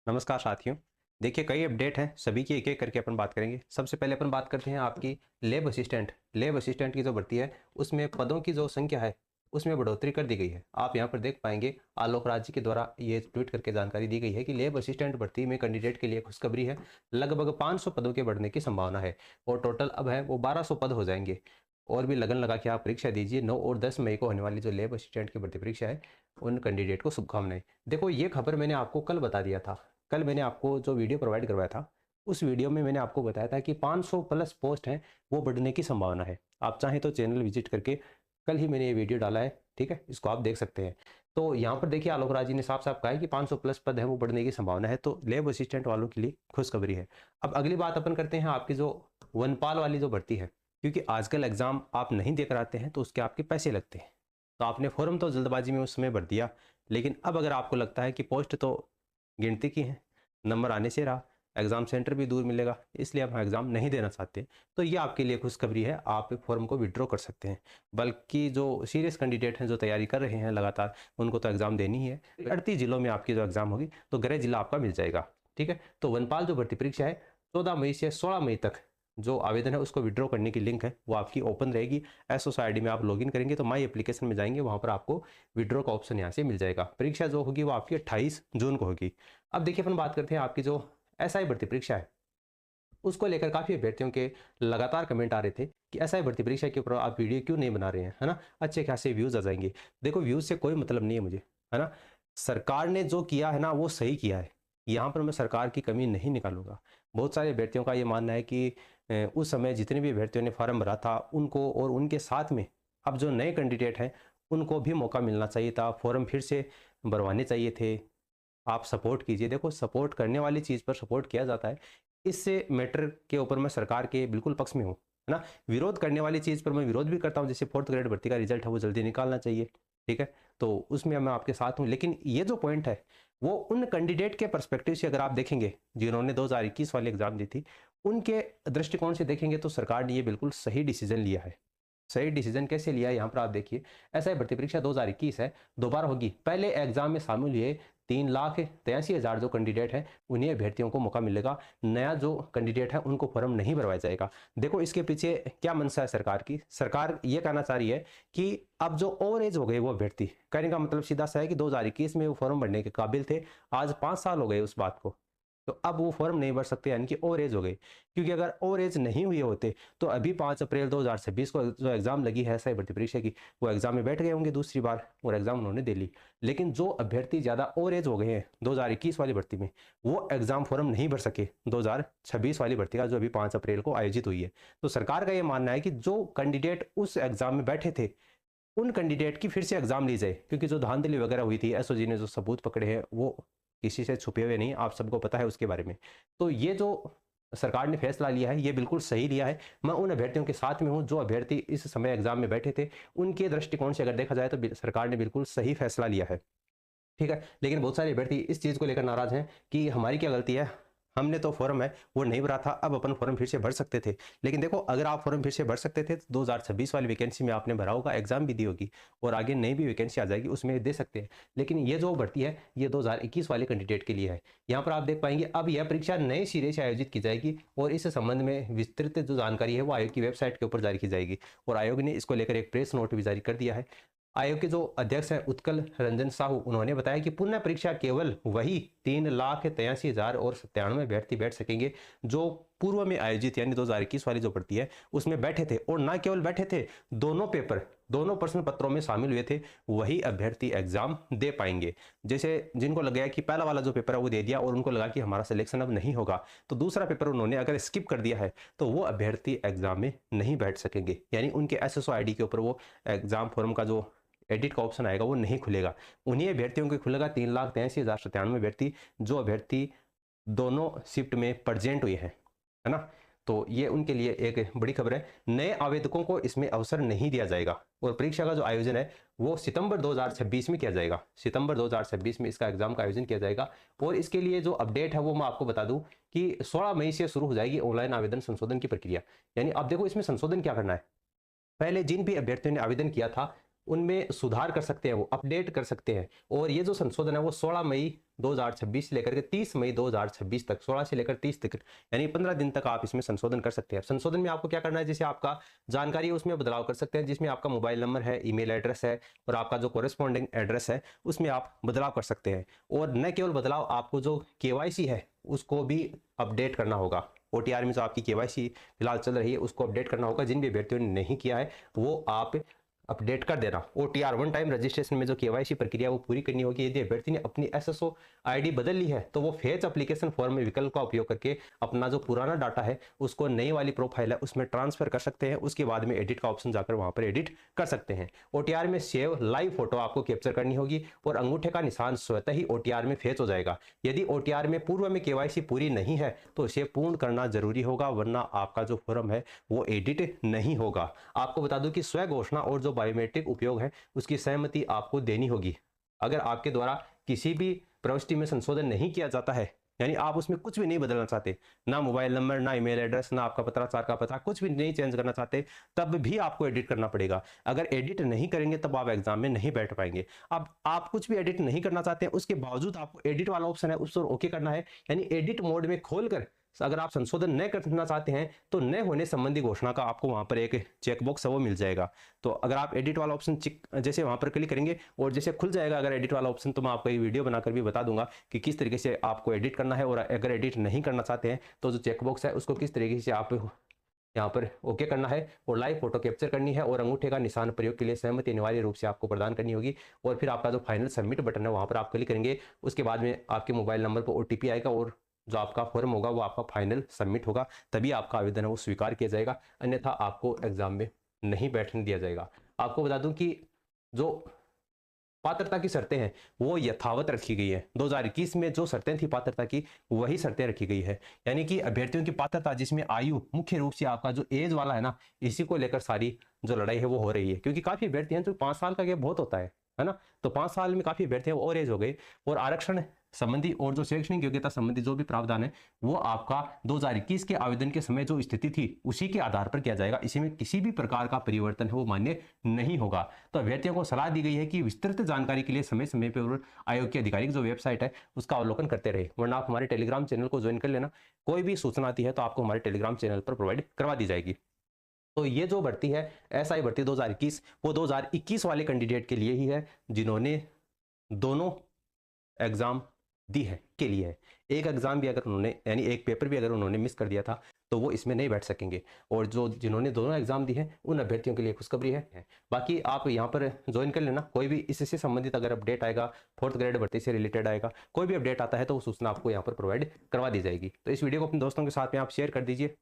नमस्कार साथियों। देखिए कई अपडेट हैं, सभी की एक एक करके अपन बात करेंगे। सबसे पहले अपन बात करते हैं आपकी लैब असिस्टेंट की जो भर्ती है उसमें पदों की जो संख्या है उसमें बढ़ोतरी कर दी गई है। आप यहाँ पर देख पाएंगे आलोक राज जी के द्वारा ये ट्वीट करके जानकारी दी गई है कि लैब असिस्टेंट भर्ती में कैंडिडेट के लिए खुशखबरी है। लगभग 500 पदों के बढ़ने की संभावना है और टोटल अब है वो 1200 पद हो जाएंगे। और भी लगन लगा के आप परीक्षा दीजिए। 9 और 10 मई को होने वाली जो लैब असिस्टेंट की भर्ती परीक्षा है उन कैंडिडेट को शुभकामनाएं। देखो ये खबर मैंने आपको कल बता दिया था। कल मैंने आपको जो वीडियो प्रोवाइड करवाया था उस वीडियो में मैंने आपको बताया था कि 500 प्लस पोस्ट हैं वो बढ़ने की संभावना है। आप चाहें तो चैनल विजिट करके कल ही मैंने ये वीडियो डाला है, ठीक है, इसको आप देख सकते हैं। तो यहाँ पर देखिए आलोक राज जी ने साफ साफ कहा है कि 500 प्लस पद है वो बढ़ने की संभावना है, तो लैब असिस्टेंट वालों के लिए खुशखबरी है। अब अगली बात अपन करते हैं आपकी जो वनपाल वाली जो भर्ती है, क्योंकि आजकल एग्जाम आप नहीं दे कर आते हैं तो उसके आपके पैसे लगते हैं। तो आपने फॉर्म तो जल्दबाजी में उस समय भर दिया, लेकिन अब अगर आपको लगता है कि पोस्ट तो गिनती की है, नंबर आने से रहा, एग्ज़ाम सेंटर भी दूर मिलेगा, इसलिए आप एग्ज़ाम नहीं देना चाहते, तो ये आपके लिए खुशखबरी है, आप फॉर्म को विड्रॉ कर सकते हैं। बल्कि जो सीरियस कैंडिडेट हैं, जो तैयारी कर रहे हैं लगातार, उनको तो एग्ज़ाम देनी ही है। 38 जिलों में आपकी जो एग्ज़ाम होगी, तो गृह जिला आपका मिल जाएगा, ठीक है। तो वनपाल जो भर्ती परीक्षा है 14 मई से 16 मई तक जो आवेदन है उसको विड्रॉ करने की लिंक है वो आपकी ओपन रहेगी। एसओसाइडी में आप लॉगिन करेंगे तो माई एप्लीकेशन में जाएंगे, वहाँ पर आपको विड्रॉ का ऑप्शन यहाँ से मिल जाएगा। परीक्षा जो होगी वो आपकी 28 जून को होगी। अब देखिए अपन बात करते हैं आपकी जो एसआई भर्ती परीक्षा है उसको लेकर काफ़ी अभ्यर्थियों के लगातार कमेंट आ रहे थे कि एसआई भर्ती परीक्षा के ऊपर आप वीडियो क्यों नहीं बना रहे हैं, है ना, अच्छे खासे व्यूज़ आ जाएंगे। देखो व्यूज़ से कोई मतलब नहीं है मुझे, है ना। सरकार ने जो किया है ना वो सही किया है, यहाँ पर मैं सरकार की कमी नहीं निकालूंगा। बहुत सारे अभ्यर्थियों का ये मानना है कि उस समय जितने भी अभ्यर्थियों ने फॉर्म भरा था उनको और उनके साथ में अब जो नए कैंडिडेट हैं उनको भी मौका मिलना चाहिए था, फॉर्म फिर से भरवाने चाहिए थे। आप सपोर्ट कीजिए। देखो सपोर्ट करने वाली चीज़ पर सपोर्ट किया जाता है, इससे मैटर के ऊपर मैं सरकार के बिल्कुल पक्ष में हूँ, है ना। विरोध करने वाली चीज़ पर मैं विरोध भी करता हूँ, जैसे 4th ग्रेड भर्ती का रिजल्ट है वो जल्दी निकालना चाहिए, ठीक है। तो उसमें मैं आपके साथ हूँ, लेकिन ये जो पॉइंट है वो उन कैंडिडेट के पर्सपेक्टिव से अगर आप देखेंगे जिन्होंने 2021 वाली एग्जाम दी थी, उनके दृष्टिकोण से देखेंगे तो सरकार ने ये बिल्कुल सही डिसीजन लिया है। सही डिसीजन कैसे लिया है यहाँ पर आप देखिए। ऐसा है भर्ती परीक्षा 2021 है, दोबारा होगी। पहले एग्जाम में शामिल हुए 3,83,000 जो कैंडिडेट हैं उन्हीं अभ्यर्थियों को मौका मिलेगा। नया जो कैंडिडेट है उनको फॉर्म नहीं भरवाया जाएगा। देखो इसके पीछे क्या मंशा है सरकार की। सरकार ये कहना चाह रही है कि अब जो ओवर एज हो गए वो अभ्यर्थी, कहने का मतलब सीधा सा है कि 2021 में वो फॉर्म भरने के काबिल थे, आज 5 साल हो गए उस बात को, तो अब वो फॉर्म नहीं भर सकते, यानी कि ओवर एज हो गई। क्योंकि अगर ओवर एज नहीं हुए होते तो अभी 5 अप्रैल 2026 को जो एग्जाम लगी है एसआई भर्ती परीक्षा की, वो एग्जाम में बैठ गए होंगे दूसरी बार और एग्जाम उन्होंने दे ली। लेकिन जो अभ्यर्थी ज़्यादा ओवर एज हो गए हैं 2021 वाली भर्ती में, वो एग्जाम फॉर्म नहीं भर सके 2026 वाली भर्ती का जो अभी 5 अप्रैल को आयोजित हुई है। तो सरकार का ये मानना है कि जो कैंडिडेट उस एग्जाम में बैठे थे उन कैंडिडेट की फिर से एग्जाम ली जाए, क्योंकि जो धांधली वगैरह हुई थी, एसओजी ने जो सबूत पकड़े हैं वो किसी से छुपे हुए नहीं, आप सबको पता है उसके बारे में। तो ये जो सरकार ने फैसला लिया है ये बिल्कुल सही लिया है। मैं उन अभ्यर्थियों के साथ में हूँ जो अभ्यर्थी इस समय एग्जाम में बैठे थे, उनके दृष्टिकोण से अगर देखा जाए तो सरकार ने बिल्कुल सही फैसला लिया है, ठीक है। लेकिन बहुत सारे अभ्यर्थी इस चीज़ को लेकर नाराज हैं कि हमारी क्या गलती है, हमने तो फॉर्म है वो नहीं भरा था, अब अपन फॉर्म फिर से भर सकते थे। लेकिन देखो अगर आप फॉर्म फिर से भर सकते थे तो 2026 वाली वैकेंसी में आपने भरा होगा, एग्जाम भी दी होगी और आगे नई भी वैकेंसी आ जाएगी उसमें दे सकते हैं। लेकिन ये जो भर्ती है ये 2021 वाले कैंडिडेट के लिए है। यहाँ पर आप देख पाएंगे अब यह परीक्षा नए सिरे से आयोजित की जाएगी और इस संबंध में विस्तृत जो जानकारी है वो आयोग की वेबसाइट के ऊपर जारी की जाएगी और आयोग ने इसको लेकर एक प्रेस नोट भी जारी कर दिया है। आयोग के जो अध्यक्ष हैं उत्कल रंजन साहू, उन्होंने बताया कि पुनः परीक्षा केवल वही 3,83,000 और 97 अभ्यर्थी बैठ सकेंगे जो पूर्व में आयोजित यानी 2021 वाली जो भर्ती है उसमें बैठे थे, और ना केवल बैठे थे, दोनों प्रश्न पत्रों में शामिल हुए थे, वही अभ्यर्थी एग्जाम दे पाएंगे। जैसे जिनको लग गया कि पहला वाला जो पेपर है वो दे दिया और उनको लगा कि हमारा सिलेक्शन अब नहीं होगा, तो दूसरा पेपर उन्होंने अगर स्किप कर दिया है तो वो अभ्यर्थी एग्जाम में नहीं बैठ सकेंगे, यानी उनके एसएसओ आईडी के ऊपर वो एग्जाम फॉर्म का जो एडिट का ऑप्शन आएगा वो नहीं खुलेगा। उन्हीं अभ्यर्थियों को खुलेगा 3,83,097 अभ्यर्थी जो अभ्यर्थी दोनों शिफ्ट में प्रेजेंट हुए हैं, है ना। तो ये उनके लिए एक बड़ी खबर है। नए आवेदकों को इसमें अवसर नहीं दिया जाएगा और परीक्षा का जो आयोजन है वो सितंबर 2026 में किया जाएगा। सितंबर 2026 में इसका एग्जाम का आयोजन किया जाएगा और इसके लिए जो अपडेट है वो मैं आपको बता दूं कि 16 मई से शुरू हो जाएगी ऑनलाइन आवेदन संशोधन की प्रक्रिया। यानी अब देखो इसमें संशोधन क्या करना है। पहले जिन भी अभ्यर्थियों ने आवेदन किया था उनमें सुधार कर सकते हैं, वो अपडेट कर सकते हैं। और ये जो संशोधन है वो 16 मई 2026 से लेकर के 30 मई 2026 तक, 16 से लेकर 30 तक, यानी 15 दिन तक आप इसमें संशोधन कर सकते हैं। संशोधन में आपको क्या करना है, जैसे आपका जानकारी है उसमें बदलाव कर सकते हैं, जिसमें आपका मोबाइल नंबर है, ईमेल एड्रेस है और आपका जो कोरेस्पॉन्डिंग एड्रेस है उसमें आप बदलाव कर सकते हैं। और न केवल बदलाव, आपको जो केवाईसी है उसको भी अपडेट करना होगा। ओटीआर में जो आपकी केवाईसी फिलहाल चल रही है उसको अपडेट करना होगा। जिन भी अभ्यर्थियों ने नहीं किया है वो आप अपडेट कर देना। ओटीआर वन टाइम रजिस्ट्रेशन में जो केवाईसी प्रक्रिया वो पूरी करनी होगी। यदि अभ्यर्थी ने अपनी एसएसओ आईडी बदल ली है तो वो फेच एप्लीकेशन फॉर्म में विकल्प का उपयोग करके अपना जो पुराना डाटा है उसको नई वाली प्रोफाइल है उसमें ट्रांसफर कर सकते हैं। उसके बाद में एडिट का ऑप्शन जाकर वहां पर एडिट कर सकते हैं। ओटीआर में सेव लाइव फोटो आपको कैप्चर करनी होगी और अंगूठे का निशान स्वतः ही ओटीआर में फेच हो जाएगा। यदि ओटीआर में पूर्व में केवाईसी पूरी नहीं है तो इसे पूर्ण करना जरूरी होगा, वरना आपका जो फॉर्म है वो एडिट नहीं होगा। आपको बता दूं कि स्व घोषणा और जो बायोमेट्रिक उपयोग है उसकी सहमति आपको देनी होगी। अगर आपके द्वारा किसी भी प्रविष्टि में संशोधन नहीं किया जाता है, यानी आप उसमें कुछ भी नहीं बदलना चाहते, ना मोबाइल नंबर, ना ईमेल एड्रेस, ना आपका पत्राचार का पता, कुछ भी नहीं चेंज करना चाहते, तब भी आपको एडिट करना पड़ेगा। अगर एडिट नहीं करेंगे तब आप एग्जाम में नहीं बैठ पाएंगे। अब आप कुछ भी एडिट नहीं करना चाहते हैं उसके बावजूद आपको एडिट वाला ऑप्शन है उस पर ओके करना है, यानी एडिट मोड में खोलकर अगर आप संशोधन न करना चाहते हैं तो न होने संबंधी घोषणा का आपको वहां पर एक चेकबॉक्स है वो मिल जाएगा। तो अगर आप एडिट वाला ऑप्शन जैसे वहां पर क्लिक करेंगे और जैसे खुल जाएगा अगर एडिट वाला ऑप्शन, तो मैं आपको ये वीडियो बनाकर भी बता दूंगा कि किस तरीके से आपको एडिट करना है। और अगर एडिट नहीं करना चाहते हैं तो जो चेकबॉक्स है उसको किस तरीके से आप यहाँ पर ओके करना है और लाइव फोटो कैप्चर करनी है और अंगूठे का निशान प्रयोग के लिए सहमति अनिवार्य रूप से आपको प्रदान करनी होगी। और फिर आपका जो फाइनल सबमिट बटन है वहां पर आप क्लिक करेंगे, उसके बाद में आपके मोबाइल नंबर पर ओटीपी आएगा और जो आपका फॉर्म होगा वो आपका फाइनल सबमिट होगा, तभी आपका आवेदन है वो स्वीकार किया जाएगा, अन्यथा आपको एग्जाम में नहीं बैठने दिया जाएगा। आपको बता दूं कि जो पात्रता की शर्तें हैं वो यथावत रखी गई है। 2021 में जो शर्तें थी पात्रता की वही शर्तें रखी गई है, यानी कि अभ्यर्थियों की पात्रता जिसमें आयु मुख्य रूप से आपका जो एज वाला है ना, इसी को लेकर सारी जो लड़ाई है वो हो रही है। क्योंकि काफी अभ्यर्थी हैं जो 5 साल का गैप बहुत होता है ना, तो 5 साल में काफी अभ्यर्थी और एज हो गए। और आरक्षण संबंधी और जो शैक्षणिक योग्यता संबंधी जो भी प्रावधान है वो आपका 2021 के आवेदन के समय जो स्थिति थी उसी के आधार पर किया जाएगा। इसी में किसी भी प्रकार का परिवर्तन है वो मान्य नहीं होगा। तो अभ्यर्थियों को सलाह दी गई है कि विस्तृत जानकारी के लिए समय समय पर आयोग की आधिकारिक जो वेबसाइट है उसका अवलोकन करते रहे, वरना आप हमारे टेलीग्राम चैनल को ज्वाइन कर लेना। कोई भी सूचना आती है तो आपको हमारे टेलीग्राम चैनल पर प्रोवाइड करवा दी जाएगी। तो ये जो भर्ती है एसआई भर्ती 2021 वो 2021 वाले कैंडिडेट के लिए ही है जिन्होंने दोनों एग्जाम दी है के लिए है। एक एग्जाम भी अगर उन्होंने, यानी एक पेपर भी अगर उन्होंने मिस कर दिया था तो वो इसमें नहीं बैठ सकेंगे। और जो जिन्होंने दोनों एग्जाम दी है उन अभ्यर्थियों के लिए खुशखबरी है। बाकी आप यहाँ पर ज्वाइन कर लेना, कोई भी इससे संबंधित अगर अपडेट आएगा, 4th ग्रेड भर्ती से रिलेटेड आएगा, कोई भी अपडेट आता है तो वो सूचना आपको यहाँ पर प्रोवाइड करवा दी जाएगी। तो इस वीडियो को अपने दोस्तों के साथ में आप शेयर कर दीजिए।